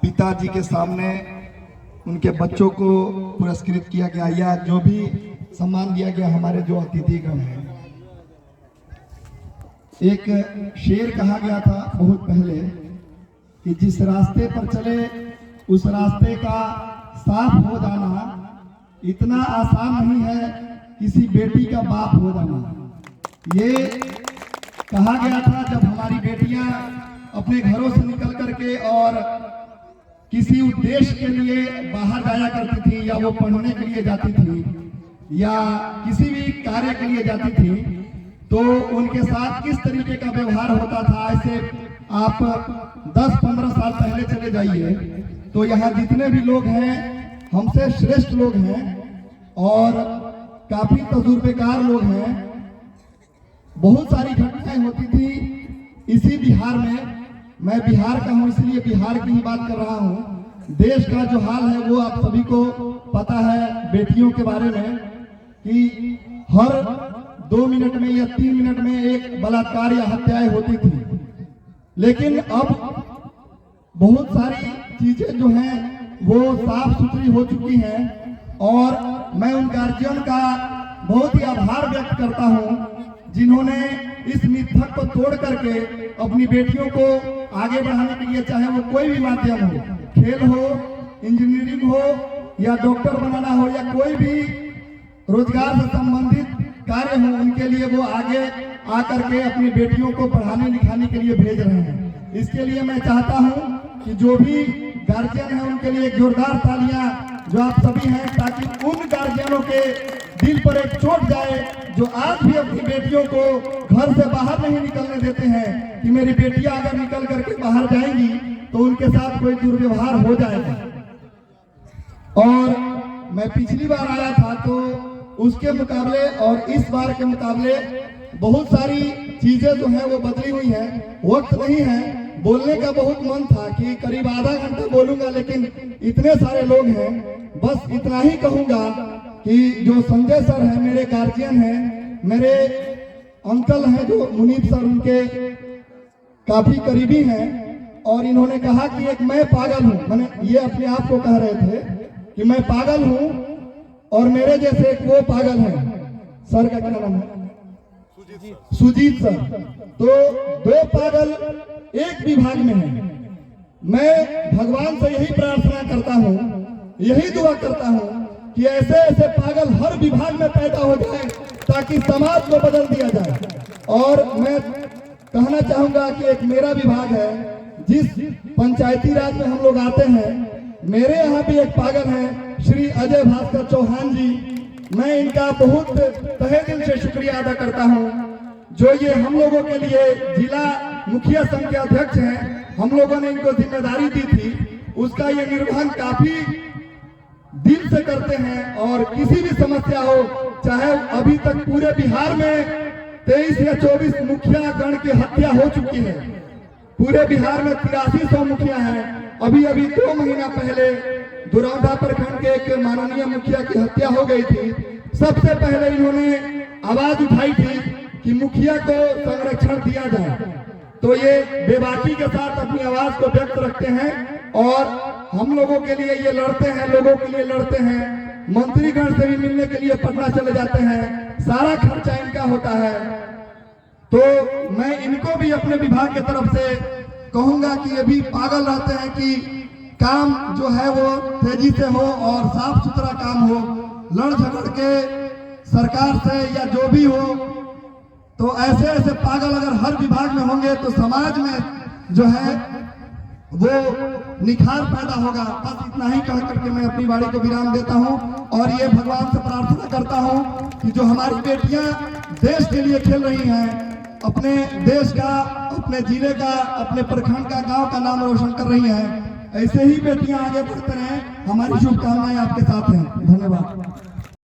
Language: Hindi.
पिताजी के सामने उनके बच्चों को पुरस्कृत किया गया या जो भी सम्मान दिया गया हमारे जो अतिथिगण हैं। एक शेर कहा गया था बहुत पहले कि जिस रास्ते पर चले उस रास्ते का साफ हो जाना इतना आसान नहीं है किसी बेटी का बाप हो जाना। ये कहा गया था जब हमारी बेटियां अपने घरों से निकल करके और किसी उद्देश्य के लिए बाहर जाया करती थी या वो पढ़ने के लिए जाती थी या किसी भी कार्य के लिए जाती थी तो उनके साथ किस तरीके का व्यवहार होता था। ऐसे आप 10-15 साल पहले चले जाइए तो यहाँ जितने भी लोग हैं हमसे श्रेष्ठ लोग हैं और काफी तजुर्बेकार लोग हैं। बहुत सारी घटनाएं होती थी इसी बिहार में। मैं बिहार का हूँ इसलिए बिहार की ही बात कर रहा हूँ। देश का जो हाल है वो आप सभी को पता है बेटियों के बारे में कि हर 2 मिनट में या 3 मिनट में एक बलात्कार या हत्याएं होती थी। लेकिन अब बहुत सारी चीजें जो हैं वो साफ सुथरी हो चुकी हैं और मैं उन गार्जियन का बहुत ही आभार व्यक्त करता हूं जिन्होंने इस मिथक को तोड़ करके अपनी बेटियों को आगे बढ़ाने के लिए चाहे वो कोई भी माध्यम हो, खेल हो, इंजीनियरिंग हो या डॉक्टर बनाना हो या कोई भी रोजगार से संबंधित कार्य हो, उनके लिए वो आगे आकर के अपनी बेटियों को पढ़ाने लिखाने के लिए भेज रहे हैं। इसके लिए मैं चाहता हूं कि जो भी गार्जियन है उनके लिए जोरदार तालियां जो आप सभी हैं, ताकि उन गार्जियनों के दिल पर एक चोट जाए जो आज भी अपनी बेटियों को घर से बाहर नहीं निकलने देते हैं कि मेरी बेटियां अगर निकल करके बाहर जाएंगी तो उनके साथ कोई दुर्व्यवहार हो जाएगा। और मैं पिछली बार आया था तो उसके मुकाबले और इस बार के मुकाबले बहुत सारी चीजें जो है वो बदली हुई हैं। वक्त नहीं है, बोलने का बहुत मन था कि करीब आधा घंटा बोलूंगा, लेकिन इतने सारे लोग हैं, बस इतना ही कहूंगा कि जो संजय सर हैं मेरे गार्जियन हैं, मेरे अंकल हैं जो मुनीब सर उनके काफी करीबी हैं और इन्होंने कहा कि एक मैं पागल हूं, मैंने ये अपने आप को कह रहे थे कि मैं पागल हूं और मेरे जैसे एक वो पागल हैं। सर का क्या नाम है? सुजीत सर। तो 2 पागल एक विभाग में हैं। मैं भगवान से यही प्रार्थना करता हूं, यही दुआ करता हूं कि ऐसे ऐसे पागल हर विभाग में पैदा हो जाए ताकि समाज को बदल दिया जाए। और मैं कहना चाहूंगा कि एक मेरा विभाग है जिस पंचायती राज में हम लोग आते हैं, मेरे यहाँ भी एक पागल हैं श्री अजय भास्कर चौहान जी। मैं इनका बहुत तहे दिल से शुक्रिया अदा करता हूँ जो ये हम लोगों के लिए जिला मुखिया संघ के अध्यक्ष हैं। हम लोगों ने इनको जिम्मेदारी दी थी, उसका ये निर्वहन काफी दिल से करते हैं। और किसी भी समस्या हो, चाहे अभी तक पूरे बिहार में 23 या 24 मुखिया गण की हत्या हो चुकी है। पूरे बिहार में 8300 मुखिया हैं। अभी 2 महीना पहले दुरौदा प्रखंड के एक माननीय मुखिया की हत्या हो गई थी। सबसे पहले इन्होंने आवाज उठाई थी कि मुखिया को संरक्षण दिया जाए, तो ये बेबाकी के साथ अपनी आवाज को व्यक्त रखते हैं और हम लोगों के लिए ये लड़ते हैं, लोगों के लिए लड़ते हैं। मंत्रीगण से भी मिलने के लिए पटना चले जाते हैं, सारा खर्चा इनका होता है। तो मैं इनको भी अपने विभाग की तरफ से कहूंगा कि ये भी पागल रहते हैं कि काम जो है वो तेजी से हो और साफ सुथरा काम हो, लड़ झगड़ के सरकार से या जो भी हो। तो ऐसे ऐसे पागल अगर हर विभाग में होंगे तो समाज में जो है वो निखार पैदा होगा। बस इतना ही कह करके मैं अपनी वाणी को विराम देता हूं और ये भगवान से प्रार्थना करता हूं कि जो हमारी बेटियां देश के लिए खेल रही हैं, अपने देश का, अपने जिले का, अपने प्रखंड का, गांव का नाम रोशन कर रही हैं, ऐसे ही बेटियां आगे बढ़ते रहें। हमारी शुभकामनाएं आपके साथ हैं। धन्यवाद।